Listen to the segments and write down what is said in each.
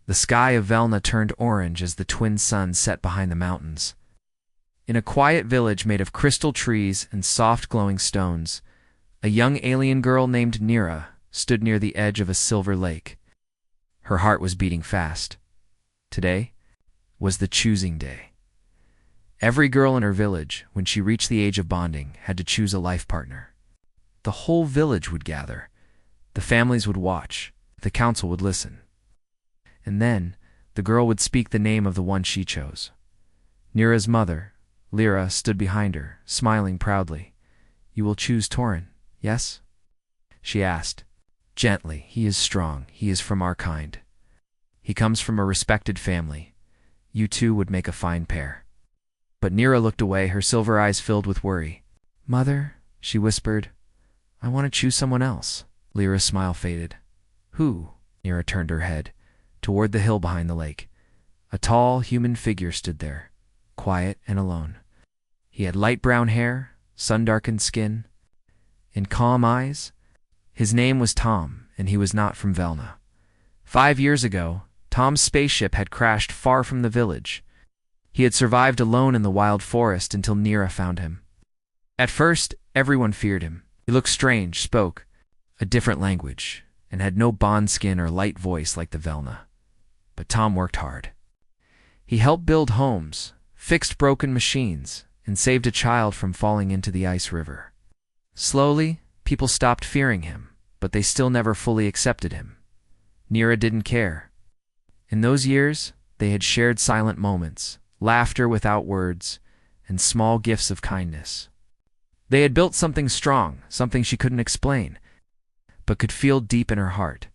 The sky of Velna turned orange as the twin suns set behind the mountains. In a quiet village made of crystal trees and soft glowing stones, a young alien girl named Nira stood near the edge of a silver lake. Her heart was beating fast. Today was the choosing day. Every girl in her village, when she reached the age of bonding, had to choose a life partner. The whole village would gather. The families would watch. The council would listen. And then, the girl would speak the name of the one she chose. Nira's mother, Lyra, stood behind her, smiling proudly. "You will choose Torin, yes?" she asked. "Gently. He is strong. He is from our kind. He comes from a respected family. You two would make a fine pair." But Nira looked away, her silver eyes filled with worry. "Mother," she whispered, "I want to choose someone else." Lyra's smile faded. "Who?" Nira turned her head. Toward the hill behind the lake, a tall human figure stood there, quiet and alone. He had light brown hair, sun-darkened skin, and calm eyes. His name was Tom, and he was not from Velna. 5 years ago, Tom's spaceship had crashed far from the village. He had survived alone in the wild forest until Nira found him. At first, everyone feared him. He looked strange, spoke a different language, and had no bond skin or light voice like the Velna. But Tom worked hard. He helped build homes, fixed broken machines, and saved a child from falling into the ice river. Slowly, people stopped fearing him, but they still never fully accepted him. Nira didn't care. In those years, they had shared silent moments, laughter without words, and small gifts of kindness. They had built something strong, something she couldn't explain, but could feel deep in her heart.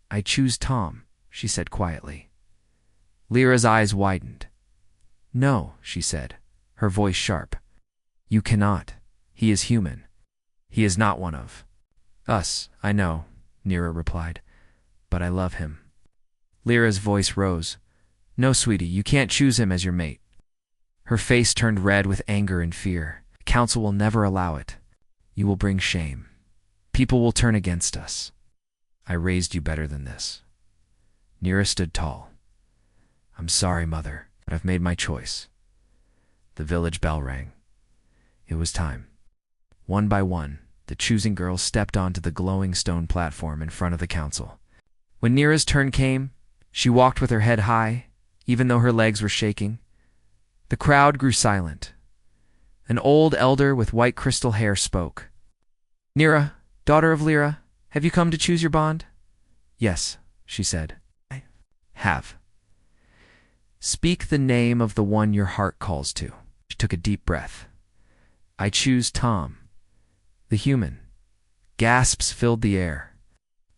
"I choose Tom," she said quietly. Lyra's eyes widened. "No," she said, her voice sharp. "You cannot. He is human. He is not one of us." "I know," Nira replied, "but I love him." Lyra's voice rose. "No, sweetie, you can't choose him as your mate." Her face turned red with anger and fear. "The council will never allow it. You will bring shame. People will turn against us. I raised you better than this." Nira stood tall. "I'm sorry, Mother, but I've made my choice." The village bell rang. It was time. One by one, the choosing girls stepped onto the glowing stone platform in front of the council. When Nira's turn came, she walked with her head high, even though her legs were shaking. The crowd grew silent. An old elder with white crystal hair spoke. "Nira, daughter of Lyra, have you come to choose your bond?" "Yes," she said. "I have." "Speak the name of the one your heart calls to." She took a deep breath. "I choose Tom." The human. Gasps filled the air.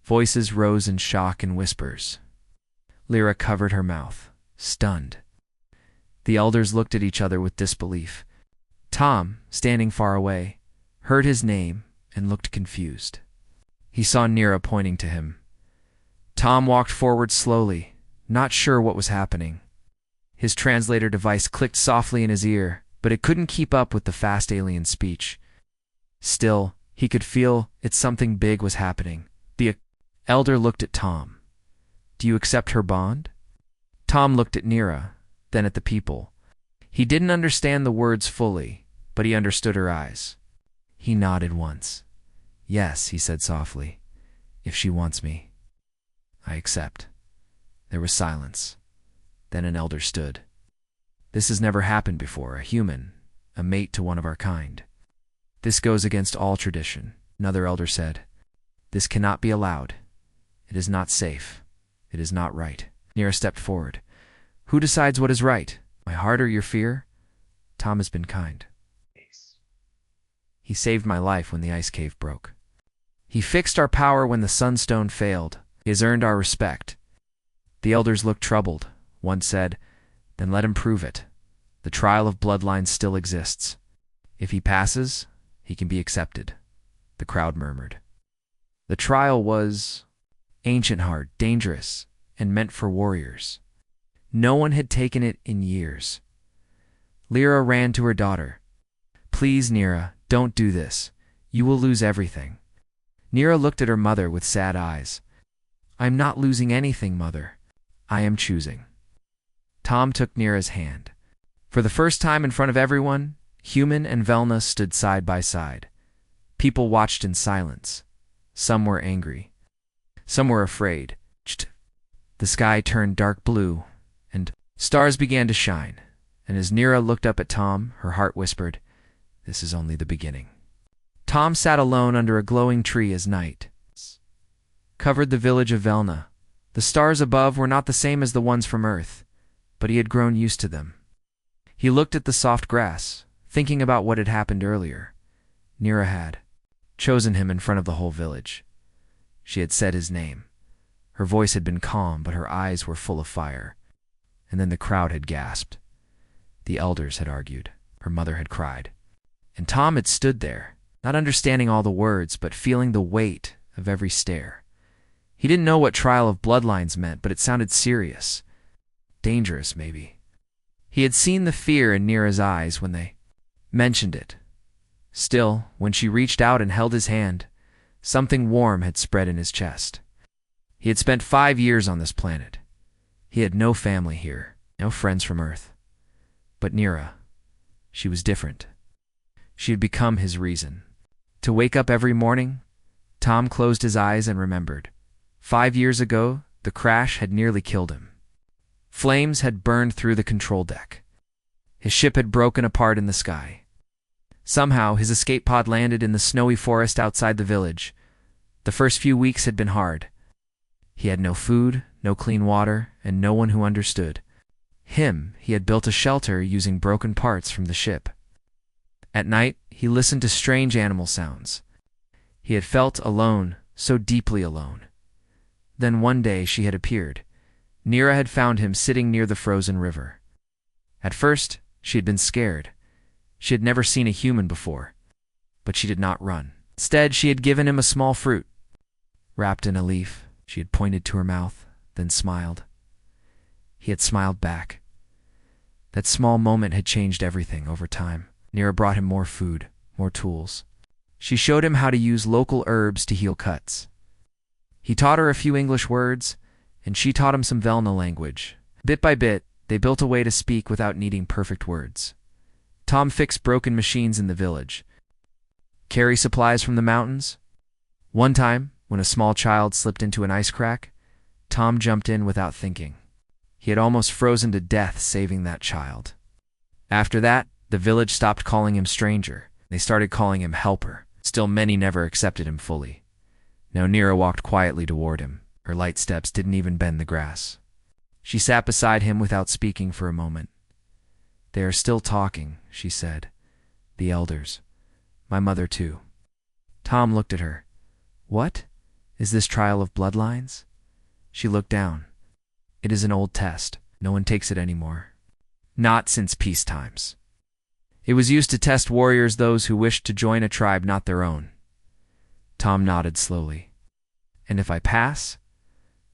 Voices rose in shock and whispers. Lyra covered her mouth, stunned. The elders looked at each other with disbelief. Tom, standing far away, heard his name and looked confused. He saw Nira pointing to him. Tom walked forward slowly, not sure what was happening. His translator device clicked softly in his ear, but it couldn't keep up with the fast alien speech. Still, he could feel something big was happening. The elder looked at Tom. "Do you accept her bond?" Tom looked at Nira, then at the people. He didn't understand the words fully, but he understood her eyes. He nodded once. "Yes," he said softly. "If she wants me, I accept." There was silence. Then an elder stood. "This has never happened before, a human, a mate to one of our kind. This goes against all tradition," another elder said. "This cannot be allowed. It is not safe. It is not right." Nira stepped forward. "Who decides what is right? My heart or your fear?" "Tom has been kind. He saved my life when the ice cave broke. He fixed our power when the sunstone failed. He has earned our respect." The elders looked troubled. One said, "Then let him prove it. The trial of bloodlines still exists. If he passes, he can be accepted." The crowd murmured. The trial was ancient hard, dangerous, and meant for warriors. No one had taken it in years. Lyra ran to her daughter. "Please, Nira, don't do this. You will lose everything." Nira looked at her mother with sad eyes. "I'm not losing anything, Mother. I am choosing. Tom took Nira's hand. For the first time in front of everyone, Human and Velna stood side by side. People watched in silence. Some were angry. Some were afraid. The sky turned dark blue, and stars began to shine. And as Nira looked up at Tom, her heart whispered, "This is only the beginning." Tom sat alone under a glowing tree as night covered the village of Velna. The stars above were not the same as the ones from Earth, but he had grown used to them. He looked at the soft grass, thinking about what had happened earlier. Nira had chosen him in front of the whole village. She had said his name. Her voice had been calm, but her eyes were full of fire. And then the crowd had gasped. The elders had argued. Her mother had cried. And Tom had stood there, not understanding all the words, but feeling the weight of every stare. He didn't know what trial of bloodlines meant, but it sounded serious. Dangerous, maybe. He had seen the fear in Nira's eyes when they mentioned it. Still, when she reached out and held his hand, something warm had spread in his chest. He had spent 5 years on this planet. He had no family here, no friends from Earth. But Nira, she was different. She had become his reason. To wake up every morning, Tom closed his eyes and remembered. 5 years ago, the crash had nearly killed him. Flames had burned through the control deck. His ship had broken apart in the sky. Somehow, his escape pod landed in the snowy forest outside the village. The first few weeks had been hard. He had no food, no clean water, and no one who understood. He had built a shelter using broken parts from the ship. At night, he listened to strange animal sounds. He had felt alone, so deeply alone. Then one day she had appeared. Nira had found him sitting near the frozen river. At first, she had been scared. She had never seen a human before. But she did not run. Instead, she had given him a small fruit. Wrapped in a leaf, she had pointed to her mouth, then smiled. He had smiled back. That small moment had changed everything over time. Nira brought him more food, more tools. She showed him how to use local herbs to heal cuts. He taught her a few English words, and she taught him some Velna language. Bit by bit, they built a way to speak without needing perfect words. Tom fixed broken machines in the village. Carry supplies from the mountains. One time, when a small child slipped into an ice crack, Tom jumped in without thinking. He had almost frozen to death saving that child. After that, the village stopped calling him stranger. They started calling him helper. Still, many never accepted him fully. Now Nira walked quietly toward him. Her light steps didn't even bend the grass. She sat beside him without speaking for a moment. "They are still talking," she said. "The elders. My mother too." Tom looked at her. "What? Is this trial of bloodlines?" She looked down. "It is an old test. No one takes it anymore. Not since peace times. It was used to test warriors, those who wished to join a tribe not their own." Tom nodded slowly. "And if I pass,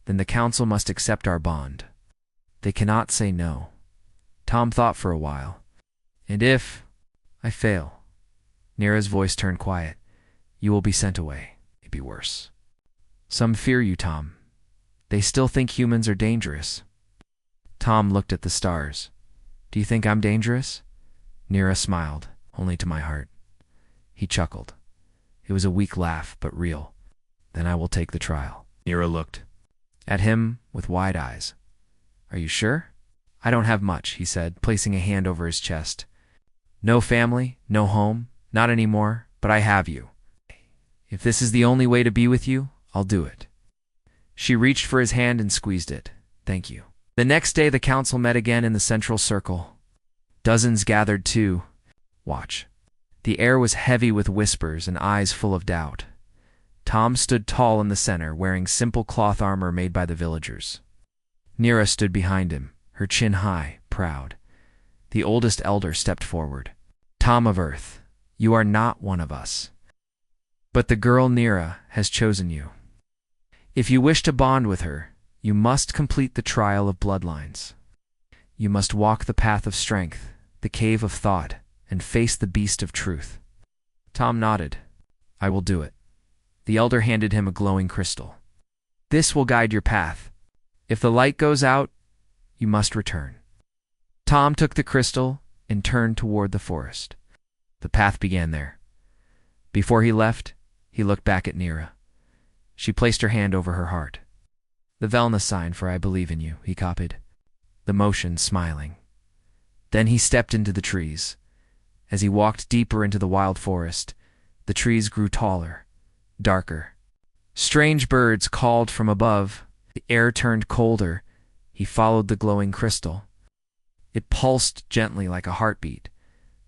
then the council must accept our bond. They cannot say no." Tom thought for a while. "And if I fail?" Nira's voice turned quiet. "You will be sent away. Maybe worse. Some fear you, Tom. They still think humans are dangerous." Tom looked at the stars. "Do you think I'm dangerous?" Nira smiled, only to my heart. He chuckled. It was a weak laugh, but real. "Then I will take the trial." Nira looked at him with wide eyes. "Are you sure?" "I don't have much," he said, placing a hand over his chest. "No family, no home, not anymore, but I have you. If this is the only way to be with you, I'll do it." She reached for his hand and squeezed it. "Thank you." The next day the council met again in the central circle. Dozens gathered too. Watch. The air was heavy with whispers and eyes full of doubt. Tom stood tall in the center, wearing simple cloth armor made by the villagers. Nira stood behind him, her chin high, proud. The oldest elder stepped forward. "Tom of Earth, you are not one of us. But the girl Nira has chosen you. If you wish to bond with her, you must complete the trial of bloodlines. You must walk the path of strength, the cave of thought, and face the beast of truth." Tom nodded. "I will do it." The elder handed him a glowing crystal. "This will guide your path. If the light goes out, you must return." Tom took the crystal and turned toward the forest. The path began there. Before he left, he looked back at Nira. She placed her hand over her heart. "The Velna sign for I believe in you," he copied, the motion smiling. Then he stepped into the trees. As he walked deeper into the wild forest, the trees grew taller, darker. Strange birds called from above. The air turned colder. He followed the glowing crystal. It pulsed gently like a heartbeat.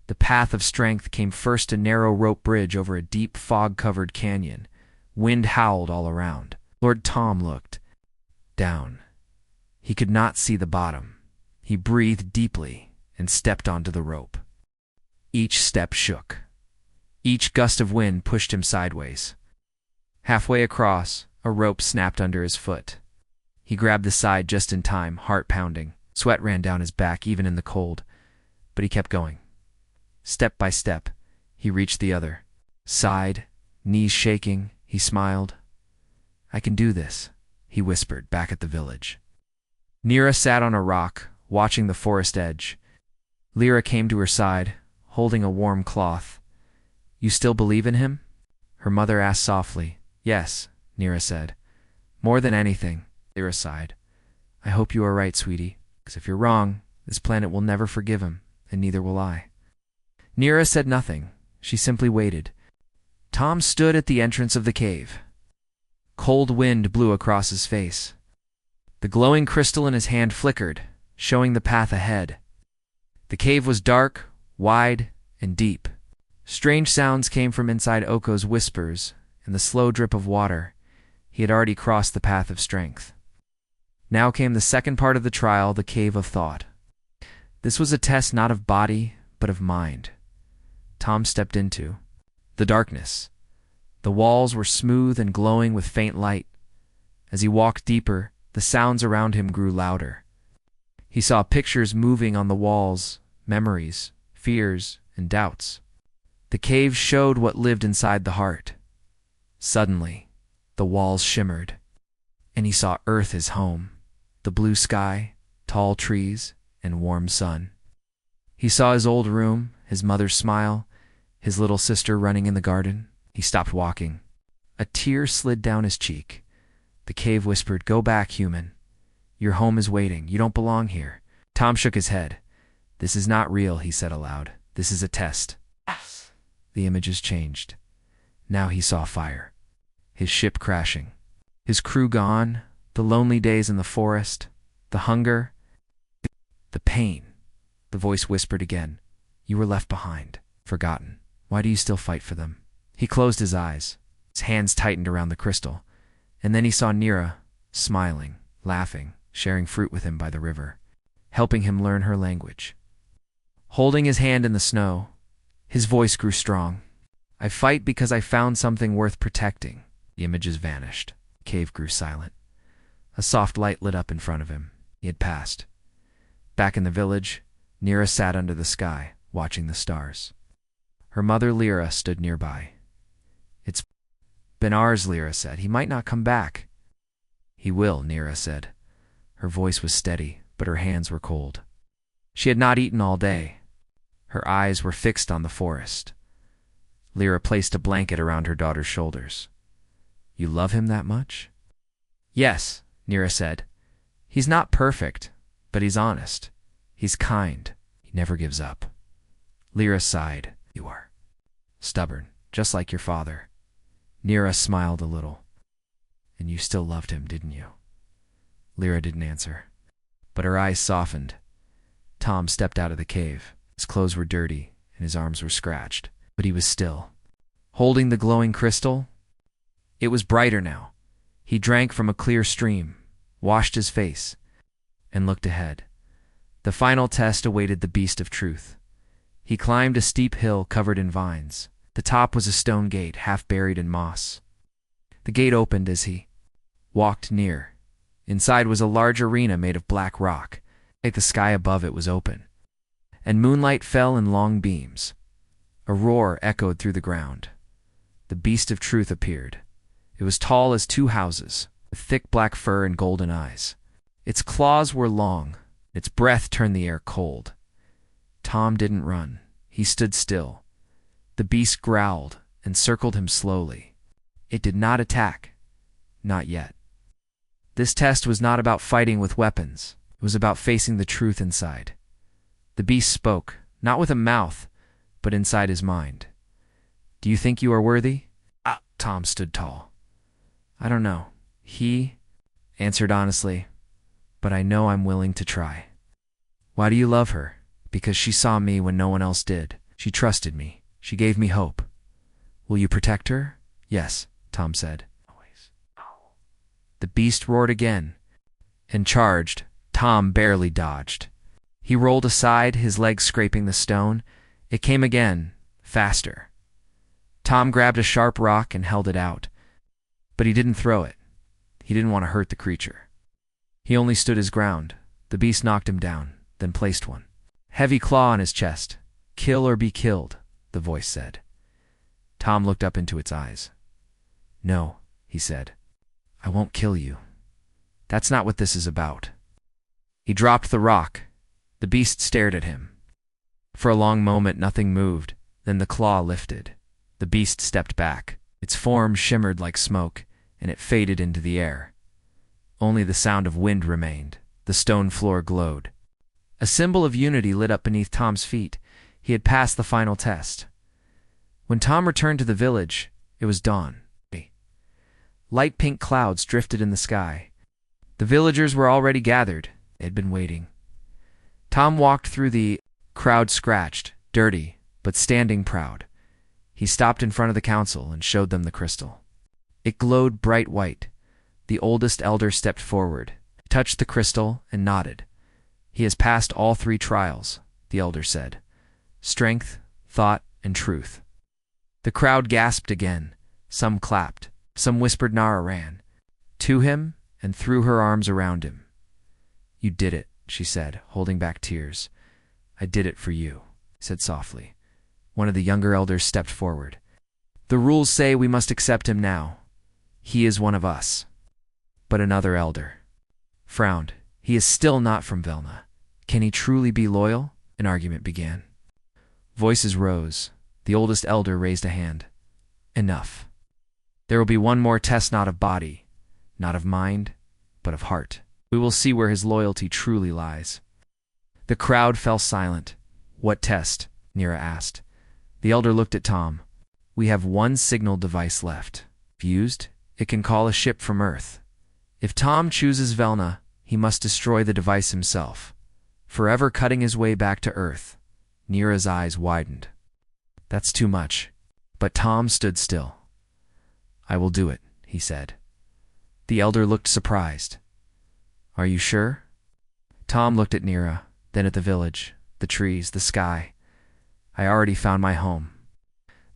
The path of strength came first a narrow rope bridge over a deep fog-covered canyon. Wind howled all around. Lord Tom looked down. He could not see the bottom. He breathed deeply and stepped onto the rope. Each step shook. Each gust of wind pushed him sideways. Halfway across, a rope snapped under his foot. He grabbed the side just in time, heart pounding. Sweat ran down his back even in the cold, but he kept going. Step by step, he reached the other side, knees shaking. He smiled. "I can do this," he whispered back at the village. Nira sat on a rock, watching the forest edge. Lyra came to her side, holding a warm cloth. "You still believe in him?" her mother asked softly. "Yes," Nira said. "More than anything," Lyra sighed. "I hope you are right, sweetie, because if you're wrong, this planet will never forgive him, and neither will I." Nira said nothing. She simply waited. Tom stood at the entrance of the cave. Cold wind blew across his face. The glowing crystal in his hand flickered, showing the path ahead. The cave was dark, wide, and deep. Strange sounds came from inside Oko's whispers and the slow drip of water. He had already crossed the path of strength. Now came the second part of the trial, the cave of thought. This was a test not of body, but of mind. Tom stepped into the darkness. The walls were smooth and glowing with faint light. As he walked deeper, the sounds around him grew louder. He saw pictures moving on the walls, memories, fears, and doubts. The cave showed what lived inside the heart. Suddenly, the walls shimmered, and he saw Earth his home, the blue sky, tall trees, and warm sun. He saw his old room, his mother's smile, his little sister running in the garden. He stopped walking. A tear slid down his cheek. The cave whispered, "Go back, human. Your home is waiting. You don't belong here." Tom shook his head. "This is not real," he said aloud. "This is a test." The images changed. Now he saw fire. His ship crashing. His crew gone. The lonely days in the forest. The hunger. The pain. The voice whispered again. "You were left behind. Forgotten. Why do you still fight for them?" He closed his eyes. His hands tightened around the crystal. And then he saw Nira, smiling, laughing, sharing fruit with him by the river, helping him learn her language. Holding his hand in the snow, his voice grew strong. "I fight because I found something worth protecting." The images vanished. The cave grew silent. A soft light lit up in front of him. He had passed. Back in the village, Nira sat under the sky, watching the stars. Her mother Lyra stood nearby. "It's been ours," Lyra said. "He might not come back." "He will," Nira said. Her voice was steady, but her hands were cold. She had not eaten all day. Her eyes were fixed on the forest. Lyra placed a blanket around her daughter's shoulders. "You love him that much?" "Yes," Nira said. "He's not perfect, but he's honest. He's kind. He never gives up." Lyra sighed. "You are stubborn, just like your father." Nira smiled a little. "And you still loved him, didn't you?" Lyra didn't answer, but her eyes softened. Tom stepped out of the cave. His clothes were dirty, and his arms were scratched, but he was still. Holding the glowing crystal, it was brighter now. He drank from a clear stream, washed his face, and looked ahead. The final test awaited the beast of truth. He climbed a steep hill covered in vines. The top was a stone gate, half buried in moss. The gate opened as he walked near. Inside was a large arena made of black rock. The sky above it was open, and moonlight fell in long beams. A roar echoed through the ground. The beast of truth appeared. It was tall as 2 houses, with thick black fur and golden eyes. Its claws were long. Its breath turned the air cold. Tom didn't run. He stood still. The beast growled and circled him slowly. It did not attack. Not yet. This test was not about fighting with weapons. It was about facing the truth inside. The beast spoke, not with a mouth, but inside his mind. "Do you think you are worthy?" Tom stood tall. "I don't know," he answered honestly, "but I know I'm willing to try." "Why do you love her?" "Because she saw me when no one else did. She trusted me. She gave me hope." "Will you protect her?" "Yes," Tom said. "Always." The beast roared again and charged. Tom barely dodged. He rolled aside, his legs scraping the stone. It came again, faster. Tom grabbed a sharp rock and held it out. But he didn't throw it. He didn't want to hurt the creature. He only stood his ground. The beast knocked him down, then placed one. Heavy claw on his chest. "Kill or be killed," the voice said. Tom looked up into its eyes. "No," he said. "I won't kill you. That's not what this is about." He dropped the rock. The beast stared at him. For a long moment nothing moved, then the claw lifted. The beast stepped back. Its form shimmered like smoke, and it faded into the air. Only the sound of wind remained. The stone floor glowed. A symbol of unity lit up beneath Tom's feet. He had passed the final test. When Tom returned to the village, it was dawn. Light pink clouds drifted in the sky. The villagers were already gathered. They had been waiting. Tom walked through the crowd, scratched, dirty, but standing proud. He stopped in front of the council and showed them the crystal. It glowed bright white. The oldest elder stepped forward, touched the crystal, and nodded. "He has passed all 3 trials," the elder said. "Strength, thought, and truth." The crowd gasped again. Some clapped. Some whispered Nara ran to him and threw her arms around him. "You did it," she said, holding back tears. "I did it for you," he said softly. One of the younger elders stepped forward. "The rules say we must accept him now. He is one of us." But another elder frowned. "He is still not from Velna. Can he truly be loyal?" An argument began. Voices rose. The oldest elder raised a hand. "Enough. There will be one more test, not of body, not of mind, but of heart. We will see where his loyalty truly lies." The crowd fell silent. "What test?" Nira asked. The elder looked at Tom. "We have one signal device left. If used, it can call a ship from Earth. If Tom chooses Velna, he must destroy the device himself, forever cutting his way back to Earth." Nira's eyes widened. "That's too much." But Tom stood still. "I will do it," he said. The elder looked surprised. "Are you sure?" Tom looked at Nira, then at the village, the trees, the sky. "I already found my home."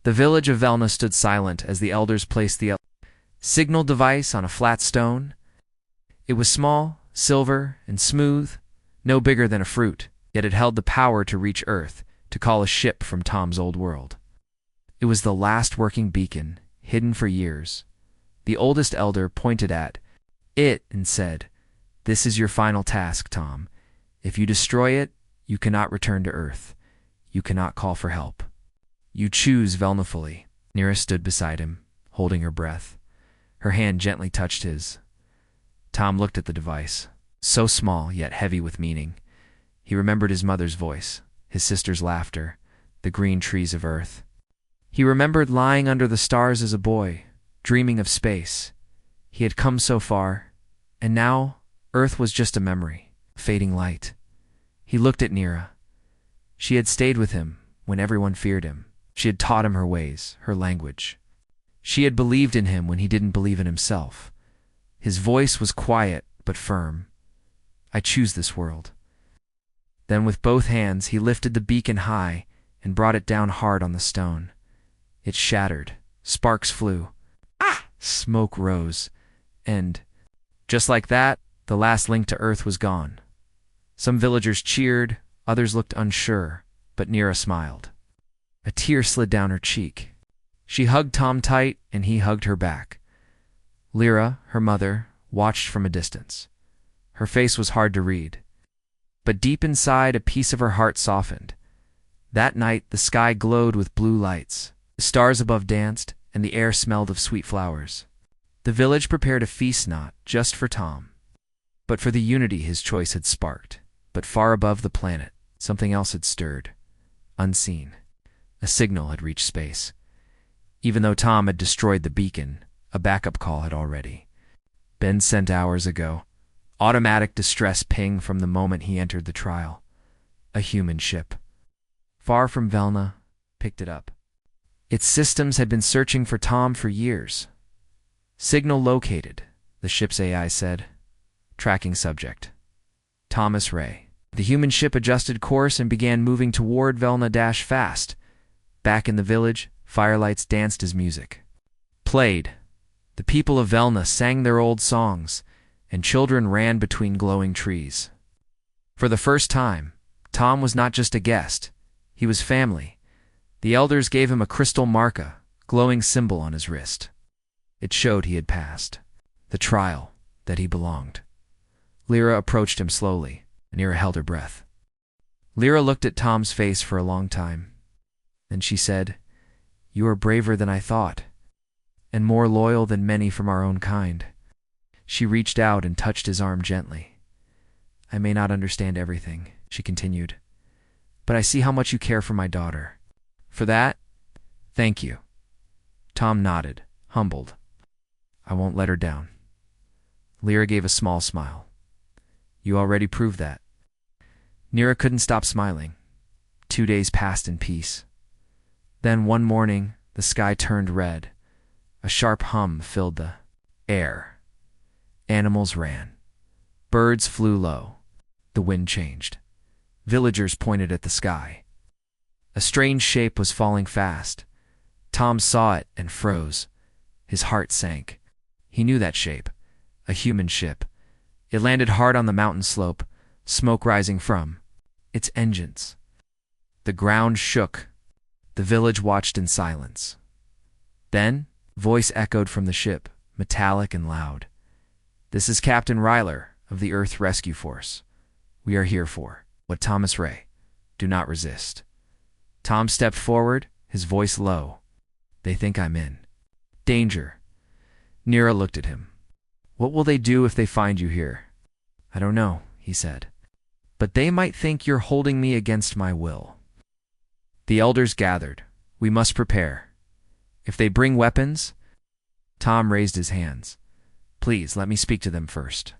The village of Velna stood silent as the elders placed the signal device on a flat stone. It was small, silver, and smooth, no bigger than a fruit, yet it held the power to reach Earth, to call a ship from Tom's old world. It was the last working beacon, hidden for years. The oldest elder pointed at it and said, "This is your final task, Tom. If you destroy it, you cannot return to Earth. You cannot call for help. You choose Velna fully." Nira stood beside him, holding her breath. Her hand gently touched his. Tom looked at the device, so small yet heavy with meaning. He remembered his mother's voice, his sister's laughter, the green trees of Earth. He remembered lying under the stars as a boy, dreaming of space. He had come so far, and now Earth was just a memory, a fading light. He looked at Nira. She had stayed with him when everyone feared him. She had taught him her ways, her language. She had believed in him when he didn't believe in himself. His voice was quiet but firm. "I choose this world." Then with both hands he lifted the beacon high and brought it down hard on the stone. It shattered. Sparks flew. Smoke rose. And, just like that, the last link to Earth was gone. Some villagers cheered, others looked unsure, but Nira smiled. A tear slid down her cheek. She hugged Tom tight, and he hugged her back. Lyra, her mother, watched from a distance. Her face was hard to read, but deep inside a piece of her heart softened. That night the sky glowed with blue lights. The stars above danced, and the air smelled of sweet flowers. The village prepared a feast not just for Tom, but for the unity his choice had sparked. But far above the planet, something else had stirred, unseen. A signal had reached space. Even though Tom had destroyed the beacon, a backup call had already been sent hours ago. Automatic distress ping from the moment he entered the trial. A human ship, far from Velna, picked it up. Its systems had been searching for Tom for years. Signal located, the ship's AI said. Tracking subject: Thomas Ray. The human ship adjusted course and began moving toward Velna fast. Back in the village, firelights danced as music played. The people of Velna sang their old songs, and children ran between glowing trees. For the first time, Tom was not just a guest. He was family. The elders gave him a crystal marca, glowing symbol on his wrist. It showed he had passed the trial, that he belonged. Lyra approached him slowly, and Lyra held her breath. Lyra looked at Tom's face for a long time. Then she said, "You are braver than I thought, and more loyal than many from our own kind." She reached out and touched his arm gently. "I may not understand everything," she continued, "but I see how much you care for my daughter. For that, thank you." Tom nodded, humbled. "I won't let her down." Lyra gave a small smile. "You already proved that." Lyra couldn't stop smiling. 2 days passed in peace. Then one morning, the sky turned red. A sharp hum filled the air. Animals ran. Birds flew low. The wind changed. Villagers pointed at the sky. A strange shape was falling fast. Tom saw it and froze. His heart sank. He knew that shape. A human ship. It landed hard on the mountain slope, smoke rising from its engines. The ground shook. The village watched in silence. Then, voice echoed from the ship, metallic and loud. "This is Captain Ryler of the Earth Rescue Force. We are here for what Thomas Ray. Do not resist." Tom stepped forward, his voice low. "They think I'm in danger." Nira looked at him. "What will they do if they find you here?" "I don't know," he said. "But they might think you're holding me against my will." The elders gathered. "We must prepare. If they bring weapons—" Tom raised his hands. "Please, let me speak to them first."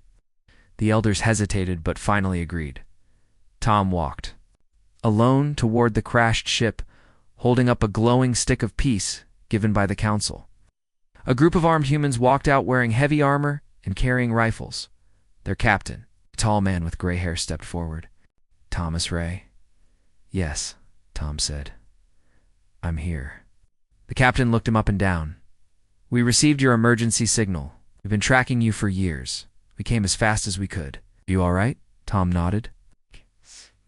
The elders hesitated but finally agreed. Tom walked alone toward the crashed ship, holding up a glowing stick of peace given by the council. A group of armed humans walked out wearing heavy armor and carrying rifles. Their captain, a tall man with gray hair, stepped forward. "Thomas Ray?" "Yes," Tom said. "I'm here." The captain looked him up and down. "We received your emergency signal. We've been tracking you for years. We came as fast as we could." "You all right?" Tom nodded.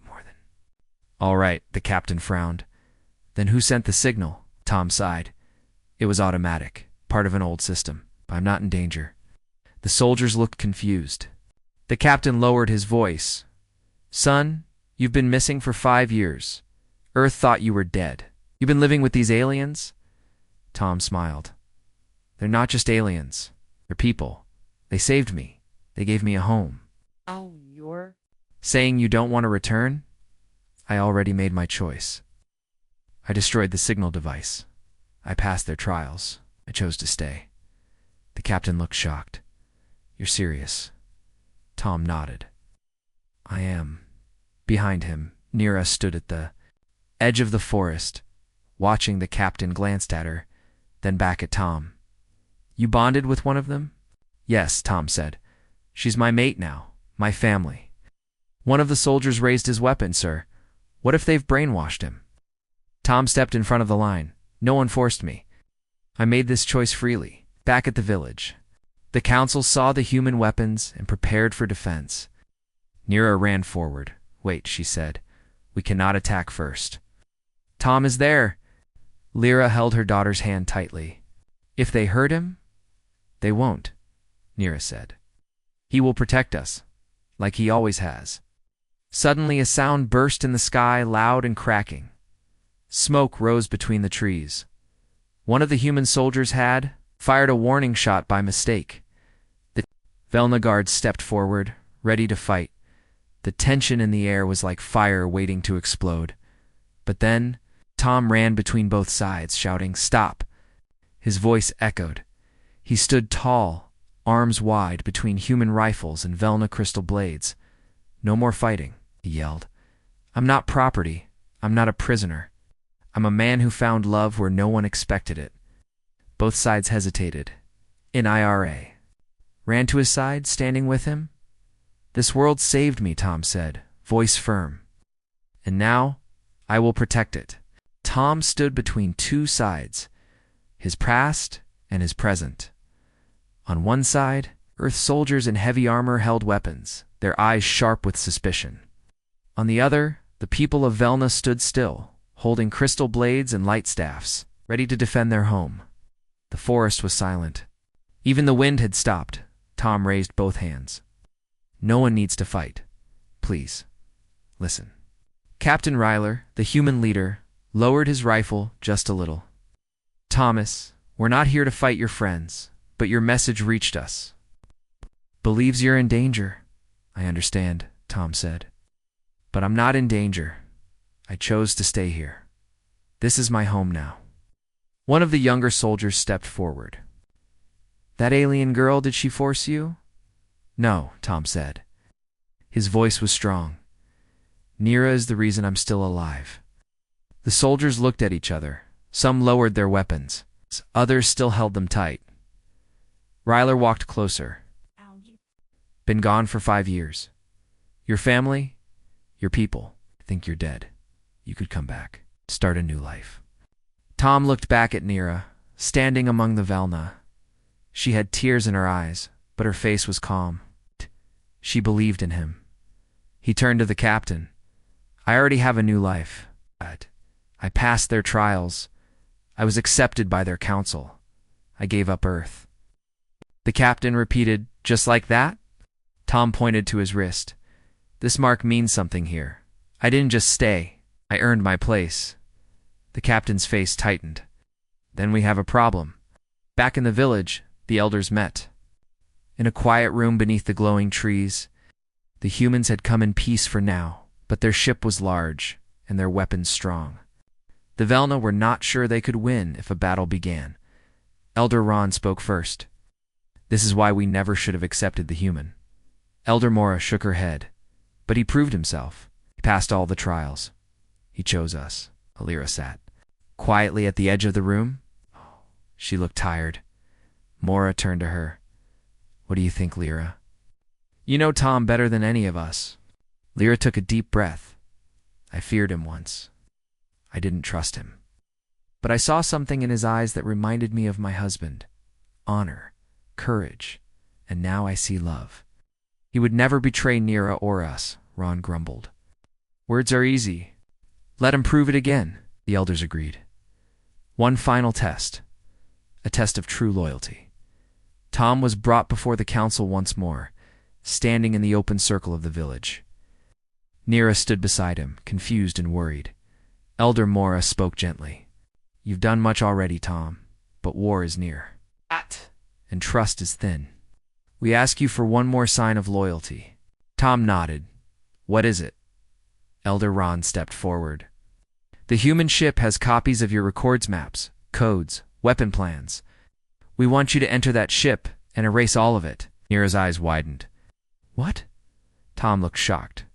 "More than—" "All right," the captain frowned. "Then who sent the signal?" Tom sighed. "It was automatic, part of an old system. I'm not in danger." The soldiers looked confused. The captain lowered his voice. "Son, you've been missing for 5 years. Earth thought you were dead. You've been living with these aliens?" Tom smiled. "They're not just aliens. They're people. They saved me. They gave me a home." "Oh, you're—" "Saying you don't want to return? I already made my choice. I destroyed the signal device. I passed their trials. I chose to stay." The captain looked shocked. "You're serious?" Tom nodded. "I am." Behind him, Nira stood at the edge of the forest. Watching, the captain glanced at her, then back at Tom. "You bonded with one of them?" "Yes," Tom said. "She's my mate now, my family." "One of the soldiers raised his weapon, sir. What if they've brainwashed him?" Tom stepped in front of the line. "No one forced me. I made this choice freely." Back at the village, the council saw the human weapons and prepared for defense. Nira ran forward. "Wait," she said. "We cannot attack first." "Tom is there." Lyra held her daughter's hand tightly. "If they hurt him?" "They won't," Nira said. "He will protect us." like he always has. Suddenly a sound burst in the sky, loud and cracking. Smoke rose between the trees. One of the human soldiers had fired a warning shot by mistake. The Velna guards stepped forward, ready to fight. The tension in the air was like fire waiting to explode. But then, Tom ran between both sides, shouting, "Stop!" His voice echoed. He stood tall, arms wide between human rifles and Velna crystal blades. "No more fighting," he yelled. "I'm not property. I'm not a prisoner. I'm a man who found love where no one expected it." Both sides hesitated. Nira ran to his side, standing with him. "This world saved me," Tom said, voice firm. "And now, I will protect it." Tom stood between two sides, his past and his present. On one side, Earth soldiers in heavy armor held weapons, their eyes sharp with suspicion. On the other, the people of Velna stood still, holding crystal blades and light staffs, ready to defend their home. The forest was silent. Even the wind had stopped. Tom raised both hands. "No one needs to fight. Please, listen." Captain Ryler, the human leader, lowered his rifle just a little. "Thomas, we're not here to fight your friends, but your message reached us." "Believes you're in danger." "I understand," Tom said. "But I'm not in danger. I chose to stay here. This is my home now." One of the younger soldiers stepped forward. "That alien girl, did she force you?" "No," Tom said. His voice was strong. "Nira is the reason I'm still alive." The soldiers looked at each other. Some lowered their weapons. Others still held them tight. Ryler walked closer. "Been gone for 5 years. Your family, your people, think you're dead. You could come back, start a new life." Tom looked back at Nira, standing among the Velna. She had tears in her eyes, but her face was calm. She believed in him. He turned to the captain. "I already have a new life. I passed their trials. I was accepted by their council. I gave up Earth." The captain repeated, "Just like that?" Tom pointed to his wrist. "This mark means something here. I didn't just stay. I earned my place." The captain's face tightened. "Then we have a problem." Back in the village, the elders met. In a quiet room beneath the glowing trees, the humans had come in peace for now, but their ship was large and their weapons strong. The Velna were not sure they could win if a battle began. Elder Ron spoke first. "This is why we never should have accepted the human." Elder Mora shook her head, but he proved himself. He passed all the trials. He chose us. Alira sat quietly at the edge of the room. She looked tired. Mora turned to her. "What do you think, Lyra?" "You know Tom better than any of us." Lyra took a deep breath. "I feared him once. I didn't trust him. But I saw something in his eyes that reminded me of my husband. Honor, courage, and now I see love. He would never betray Nira or us," Ron grumbled. "Words are easy. Let him prove it again," the elders agreed. One final test. A test of true loyalty. Tom was brought before the council once more, standing in the open circle of the village. Nira stood beside him, confused and worried. Elder Mora spoke gently. "You've done much already, Tom, but war is near. And trust is thin. We ask you for one more sign of loyalty." Tom nodded. "What is it?" Elder Ron stepped forward. "The human ship has copies of your records maps, codes, weapon plans. We want you to enter that ship and erase all of it." Nira's eyes widened. "What?" Tom looked shocked.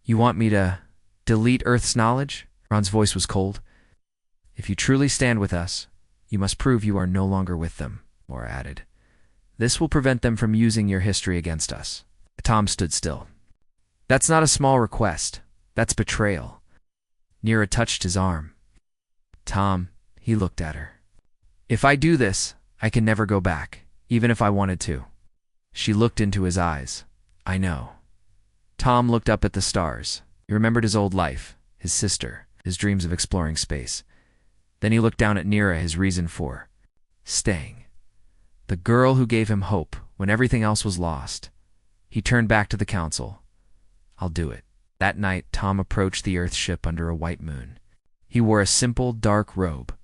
"You want me to delete Earth's knowledge?" Ron's voice was cold. "If you truly stand with us, you must prove you are no longer with them," Mora added. "This will prevent them from using your history against us." Tom stood still. "That's not a small request. That's betrayal." Nira touched his arm. "Tom," he looked at her. "If I do this, I can never go back, even if I wanted to." She looked into his eyes. "I know." Tom looked up at the stars. He remembered his old life, his sister, his dreams of exploring space. Then he looked down at Nira, his reason for staying. The girl who gave him hope when everything else was lost. He turned back to the council. I'll do it. That night, Tom approached the Earth ship under a white moon. He wore a simple, dark robe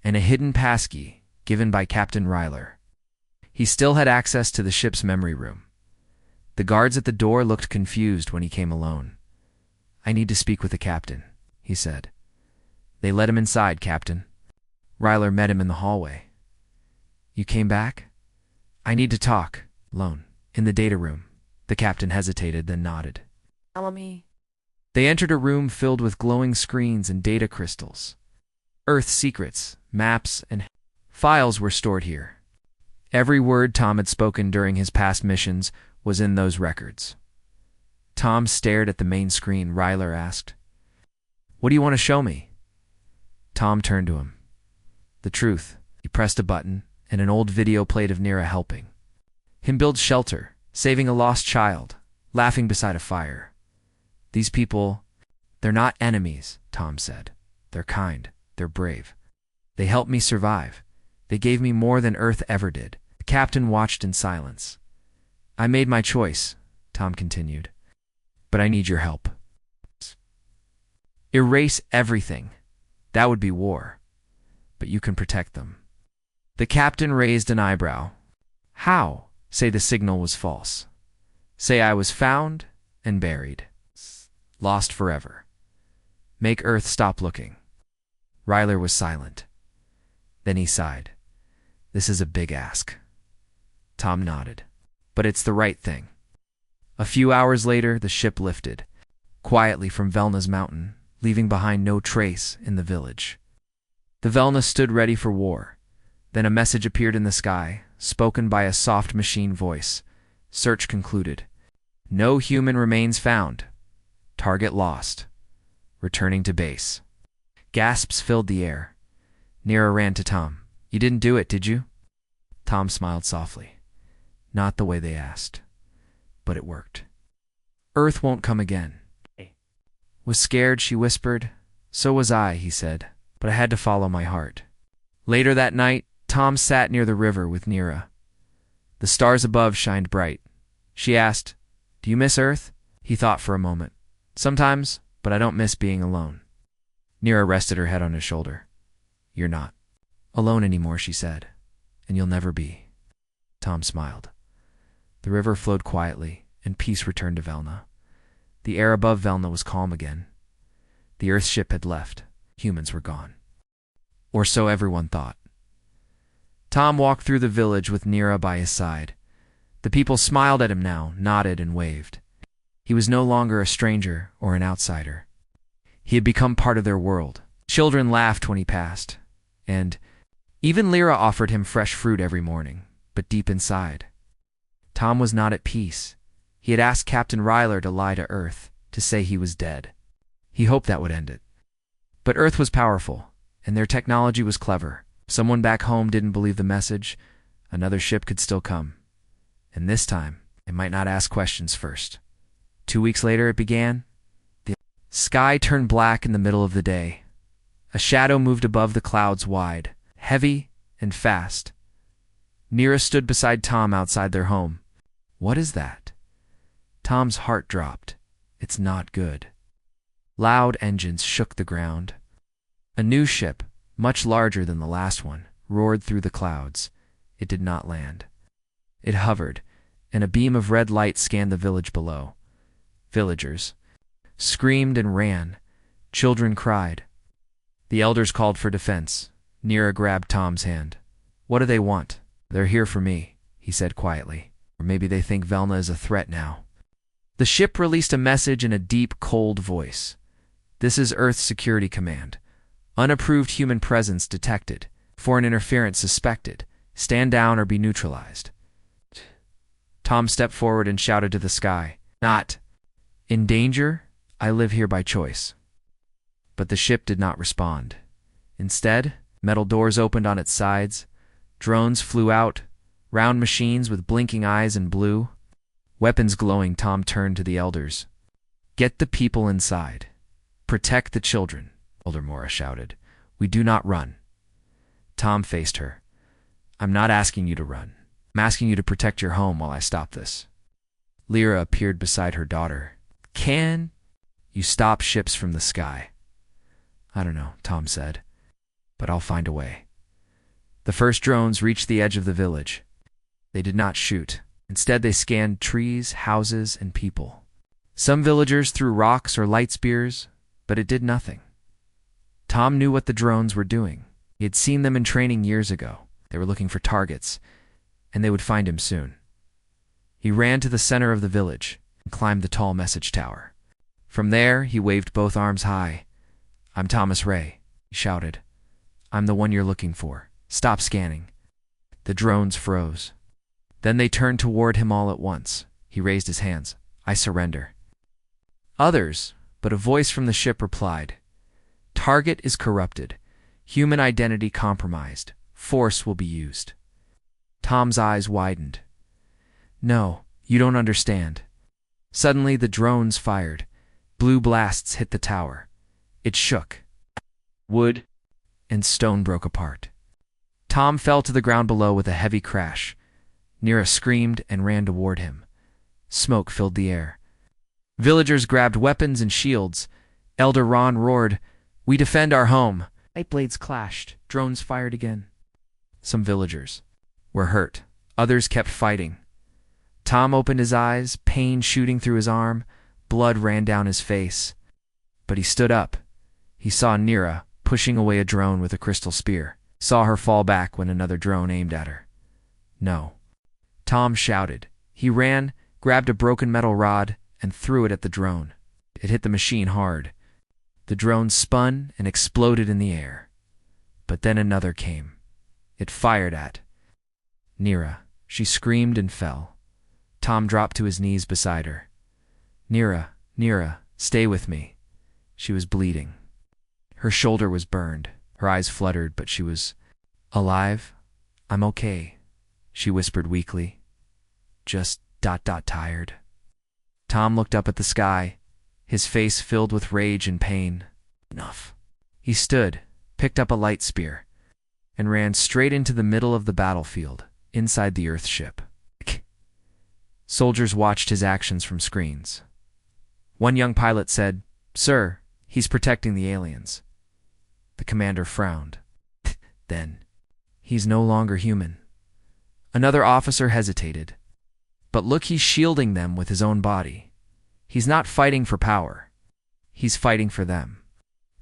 and a hidden passkey given by Captain Ryler. He still had access to the ship's memory room. The guards at the door looked confused when he came alone. "I need to speak with the captain," he said. They let him inside, Captain. Ryler met him in the hallway. "You came back?" "I need to talk, alone, in the data room." The captain hesitated, then nodded. Follow me. They entered a room filled with glowing screens and data crystals. Earth secrets, maps, and files were stored here. Every word Tom had spoken during his past missions was in those records. Tom stared at the main screen. Ryler asked, "What do you want to show me?" Tom turned to him. "The truth." He pressed a button, and an old video played of Nira helping him build shelter, saving a lost child, laughing beside a fire. "These people, they're not enemies," Tom said. "They're kind. They're brave. They helped me survive. They gave me more than Earth ever did." The captain watched in silence. "I made my choice," Tom continued, "but I need your help. Erase everything. That would be war. But you can protect them." The captain raised an eyebrow. "How?" "Say the signal was false. Say I was found and buried. Lost forever. Make Earth stop looking." Ryler was silent. Then he sighed. "This is a big ask." Tom nodded. "But it's the right thing." A few hours later, the ship lifted, quietly from Velna's mountain, leaving behind no trace in the village. The Velna stood ready for war. Then a message appeared in the sky, spoken by a soft machine voice. Search concluded. No human remains found. Target lost. Returning to base. Gasps filled the air. Nira ran to Tom. "You didn't do it, did you?" Tom smiled softly. "Not the way they asked. But it worked. Earth won't come again." "Was scared," she whispered. "So was I," he said. "But I had to follow my heart." Later that night, Tom sat near the river with Nira. The stars above shined bright. She asked, "Do you miss Earth?" He thought for a moment. "Sometimes, but I don't miss being alone." Nira rested her head on his shoulder. "You're not alone anymore," she said, "and you'll never be." Tom smiled. The river flowed quietly, and peace returned to Velna. The air above Velna was calm again. The Earth ship had left. Humans were gone. Or so everyone thought. Tom walked through the village with Nira by his side. The people smiled at him now, nodded and waved. He was no longer a stranger or an outsider. He had become part of their world. Children laughed when he passed, and even Lyra offered him fresh fruit every morning, but deep inside, Tom was not at peace. He had asked Captain Ryler to lie to Earth, to say he was dead. He hoped that would end it. But Earth was powerful, and their technology was clever. Someone back home didn't believe the message. Another ship could still come. And this time, it might not ask questions first. 2 weeks later it began. The sky turned black in the middle of the day. A shadow moved above the clouds wide, heavy and fast. Nira stood beside Tom outside their home. "What is that?" Tom's heart dropped. "It's not good." Loud engines shook the ground. A new ship, much larger than the last one, roared through the clouds. It did not land. It hovered, and a beam of red light scanned the village below. Villagers screamed and ran. Children cried. The elders called for defense. Nira grabbed Tom's hand. "What do they want?" "They're here for me," he said quietly. "Or maybe they think Velna is a threat now." The ship released a message in a deep, cold voice. "This is Earth's Security Command. Unapproved human presence detected. Foreign interference suspected. Stand down or be neutralized." Tom stepped forward and shouted to the sky. "Not in danger. I live here by choice." But the ship did not respond. Instead, metal doors opened on its sides. Drones flew out, round machines with blinking eyes and blue. Weapons glowing, Tom turned to the elders. "Get the people inside. Protect the children," Elder Mora shouted. "We do not run." Tom faced her. "I'm not asking you to run. I'm asking you to protect your home while I stop this." Lyra appeared beside her daughter. Can you stop ships from the sky? I don't know, Tom said, but I'll find a way. The first drones reached the edge of the village. They did not shoot. Instead, they scanned trees, houses, and people. Some villagers threw rocks or light spears, but it did nothing. Tom knew what the drones were doing. He had seen them in training years ago. They were looking for targets, and they would find him soon. He ran to the center of the village and climbed the tall message tower. From there, he waved both arms high. I'm Thomas Ray, he shouted. I'm the one you're looking for. Stop scanning. The drones froze. Then they turned toward him all at once. He raised his hands. I surrender. Others, but a voice from the ship replied, Target is corrupted. Human identity compromised. Force will be used. Tom's eyes widened. No, you don't understand. Suddenly the drones fired. Blue blasts hit the tower. It shook. Wood and stone broke apart. Tom fell to the ground below with a heavy crash. Nira screamed and ran toward him. Smoke filled the air. Villagers grabbed weapons and shields. Elder Ron roared, We defend our home. Light blades clashed. Drones fired again. Some villagers were hurt. Others kept fighting. Tom opened his eyes, pain shooting through his arm. Blood ran down his face. But he stood up. He saw Nira pushing away a drone with a crystal spear. Saw her fall back when another drone aimed at her. No. Tom shouted. He ran, grabbed a broken metal rod, and threw it at the drone. It hit the machine hard. The drone spun and exploded in the air. But then another came. It fired at Nira. She screamed and fell. Tom dropped to his knees beside her. Nira, stay with me. She was bleeding. Her shoulder was burned. Her eyes fluttered, but she was alive. I'm okay, she whispered weakly. Just ... tired. Tom looked up at the sky, his face filled with rage and pain. Enough. He stood, picked up a light spear, and ran straight into the middle of the battlefield, inside the Earth ship. Soldiers watched his actions from screens. One young pilot said, Sir, he's protecting the aliens. The commander frowned. Then, he's no longer human. Another officer hesitated. But look, he's shielding them with his own body. He's not fighting for power. He's fighting for them.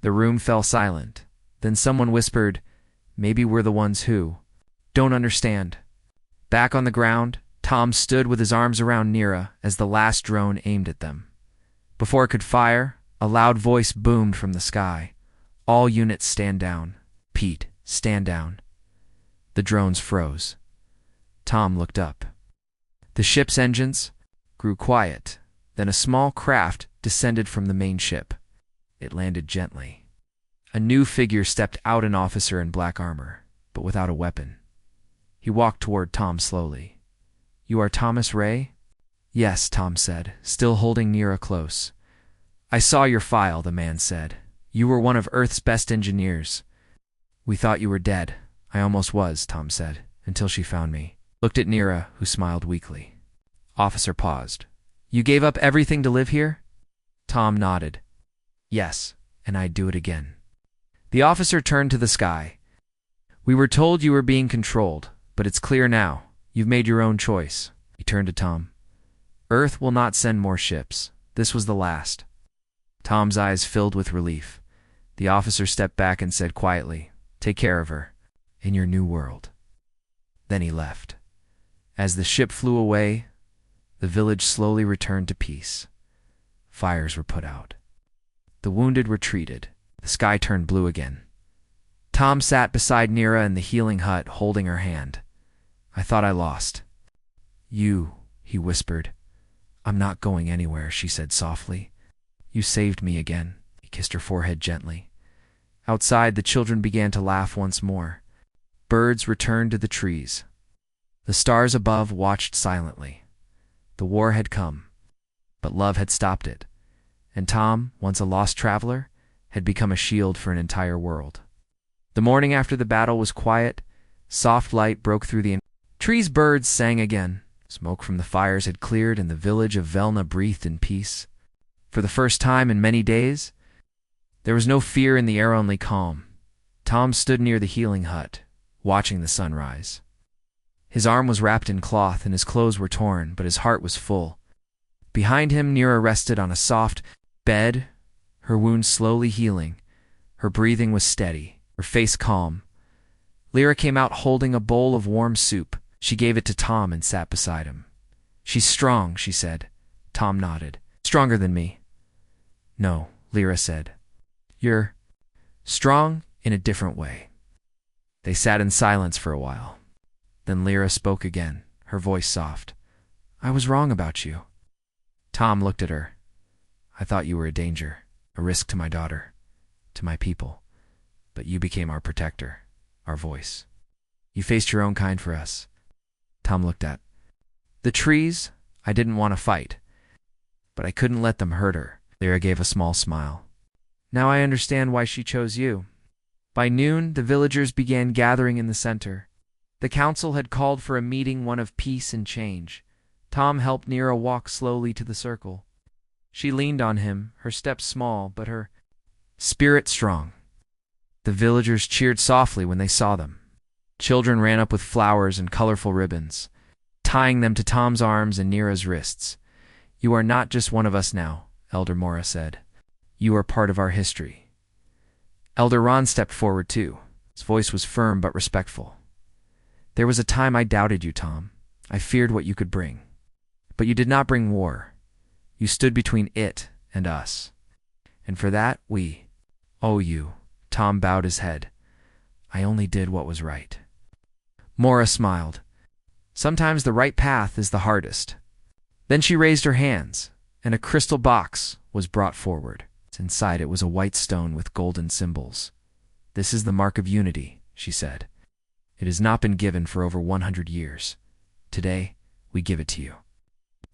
The room fell silent. Then someone whispered, Maybe we're the ones who don't understand. Back on the ground, Tom stood with his arms around Nira as the last drone aimed at them. Before it could fire, a loud voice boomed from the sky. All units stand down. Pete, stand down. The drones froze. Tom looked up. The ship's engines grew quiet. Then a small craft descended from the main ship. It landed gently. A new figure stepped out, an officer in black armor, but without a weapon. He walked toward Tom slowly. You are Thomas Ray? Yes, Tom said, still holding Nira close. I saw your file, the man said. You were one of Earth's best engineers. We thought you were dead. I almost was, Tom said, until she found me. Looked at Nira, who smiled weakly. Officer paused. You gave up everything to live here? Tom nodded. Yes, and I'd do it again. The officer turned to the sky. We were told you were being controlled, but it's clear now. You've made your own choice. He turned to Tom. Earth will not send more ships. This was the last. Tom's eyes filled with relief. The officer stepped back and said quietly, Take care of her, in your new world. Then he left. As the ship flew away, the village slowly returned to peace. Fires were put out. The wounded were treated. The sky turned blue again. Tom sat beside Nira in the healing hut, holding her hand. I thought I lost. You, he whispered. I'm not going anywhere, she said softly. You saved me again. He kissed her forehead gently. Outside, the children began to laugh once more. Birds returned to the trees. The stars above watched silently. The war had come, but love had stopped it. And Tom, once a lost traveler, had become a shield for an entire world. The morning after the battle was quiet. Soft light broke through the trees. Birds sang again. Smoke from the fires had cleared, and the village of Velna breathed in peace. For the first time in many days, there was no fear in the air, only calm. Tom stood near the healing hut, watching the sunrise. His arm was wrapped in cloth and his clothes were torn, but his heart was full. Behind him, Nira rested on a soft bed, her wounds slowly healing. Her breathing was steady, her face calm. Lyra came out holding a bowl of warm soup. She gave it to Tom and sat beside him. "She's strong," she said. Tom nodded. "Stronger than me." "No," Lyra said. "You're strong in a different way." They sat in silence for a while. Then Lyra spoke again, her voice soft. "I was wrong about you." Tom looked at her. "I thought you were a danger, a risk to my daughter, to my people. But you became our protector, our voice. You faced your own kind for us." Tom looked at the trees. "I didn't want to fight, but I couldn't let them hurt her." Lyra gave a small smile. "Now I understand why she chose you." By noon, the villagers began gathering in the center. The council had called for a meeting, one of peace and change. Tom helped Nira walk slowly to the circle. She leaned on him, her steps small, but her spirit strong. The villagers cheered softly when they saw them. Children ran up with flowers and colorful ribbons, tying them to Tom's arms and Nira's wrists. "You are not just one of us now," Elder Mora said. "You are part of our history." Elder Ron stepped forward too. His voice was firm but respectful. "There was a time I doubted you, Tom. I feared what you could bring. But you did not bring war. You stood between it and us. And for that, we owe you." Tom bowed his head. "I only did what was right." Mora smiled. "Sometimes the right path is the hardest." Then she raised her hands, and a crystal box was brought forward. Inside it was a white stone with golden symbols. "This is the mark of unity," she said. "It has not been given for over 100 years. Today, we give it to you."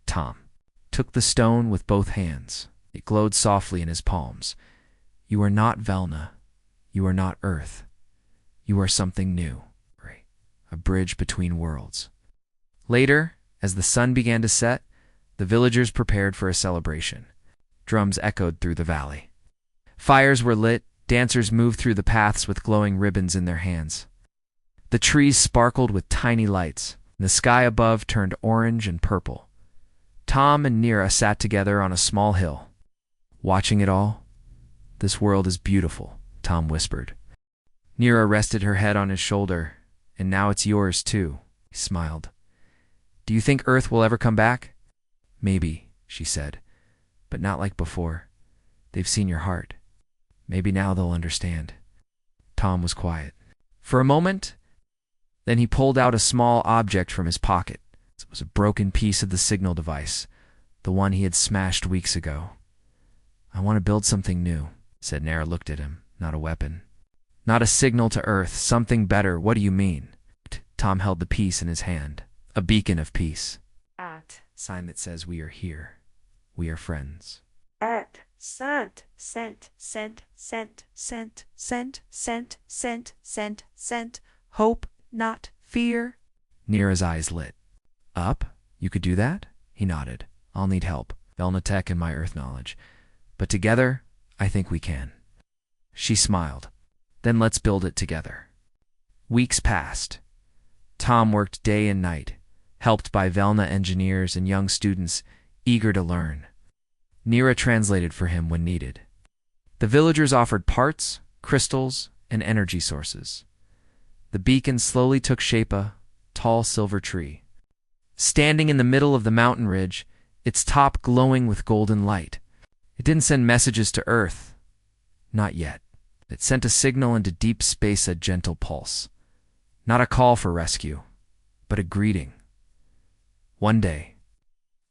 Tom took the stone with both hands. It glowed softly in his palms. "You are not Velna. You are not Earth. You are something new. A bridge between worlds." Later, as the sun began to set, the villagers prepared for a celebration. Drums echoed through the valley. Fires were lit, dancers moved through the paths with glowing ribbons in their hands. The trees sparkled with tiny lights, and the sky above turned orange and purple. Tom and Nira sat together on a small hill, watching it all. "This world is beautiful," Tom whispered. Nira rested her head on his shoulder. "And now it's yours too," he smiled. "Do you think Earth will ever come back?" "Maybe," she said, "but not like before. They've seen your heart. Maybe now they'll understand." Tom was quiet for a moment. Then he pulled out a small object from his pocket. It was a broken piece of the signal device, the one he had smashed weeks ago. "I want to build something new," said. Nira looked at him. "Not a weapon. Not a signal to Earth. Something better." "What do you mean?" Tom held the piece in his hand. "A beacon of peace. Sign that says we are here. We are friends." Sent. Hope, not fear. Nira's eyes lit up. "You could do that?" He nodded. "I'll need help. Velna Tech and my Earth knowledge. But together, I think we can." She smiled. "Then let's build it together." Weeks passed. Tom worked day and night, helped by Velna engineers and young students eager to learn. Nira translated for him when needed. The villagers offered parts, crystals, and energy sources. The beacon slowly took shape, a tall silver tree. Standing in the middle of the mountain ridge, its top glowing with golden light. It didn't send messages to Earth. Not yet. It sent a signal into deep space, a gentle pulse. Not a call for rescue, but a greeting. One day,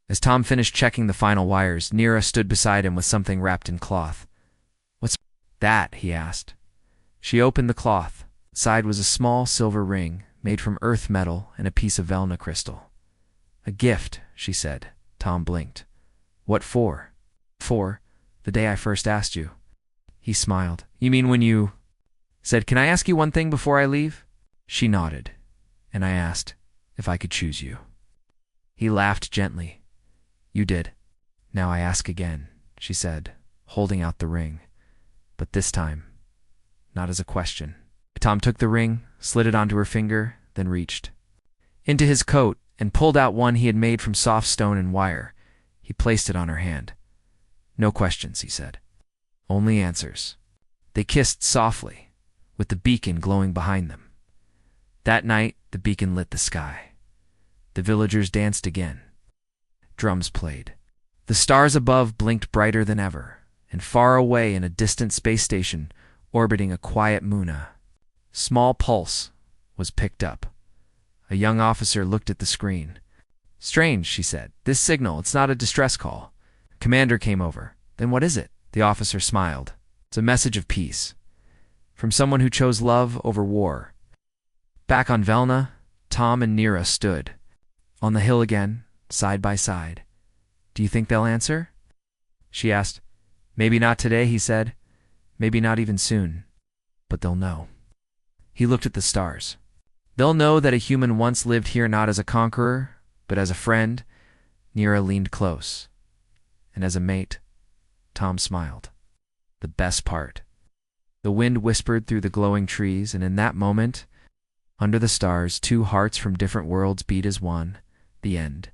as Tom finished checking the final wires, Nira stood beside him with something wrapped in cloth. "What's that?" he asked. She opened the cloth. Inside was a small silver ring made from earth metal and a piece of Velna crystal. "A gift," she said. Tom blinked. "What for?" "For the day I first asked you." He smiled. "You mean when you said, 'Can I ask you one thing before I leave?'" She nodded, "And I asked if I could choose you." He laughed gently. "You did. Now I ask again," she said, holding out the ring. But this time, not as a question. Tom took the ring, slid it onto her finger, then reached into his coat and pulled out one he had made from soft stone and wire. He placed it on her hand. No questions, he said. Only answers. They kissed softly, with the beacon glowing behind them. That night, the beacon lit the sky. The villagers danced again. Drums played. The stars above blinked brighter than ever, and far away in a distant space station, orbiting a quiet Muna, small pulse was picked up. A young officer looked at the screen. Strange, she said. This signal, it's not a distress call. Commander came over. Then what is it? The officer smiled. It's a message of peace. From someone who chose love over war. Back on Velna, Tom and Nira stood. On the hill again, side by side. Do you think they'll answer? She asked. Maybe not today, he said. Maybe not even soon. But they'll know. He looked at the stars. They'll know that a human once lived here not as a conqueror, but as a friend. Nira leaned close. And as a mate, Tom smiled. The best part. The wind whispered through the glowing trees, and in that moment, under the stars, two hearts from different worlds beat as one. The end.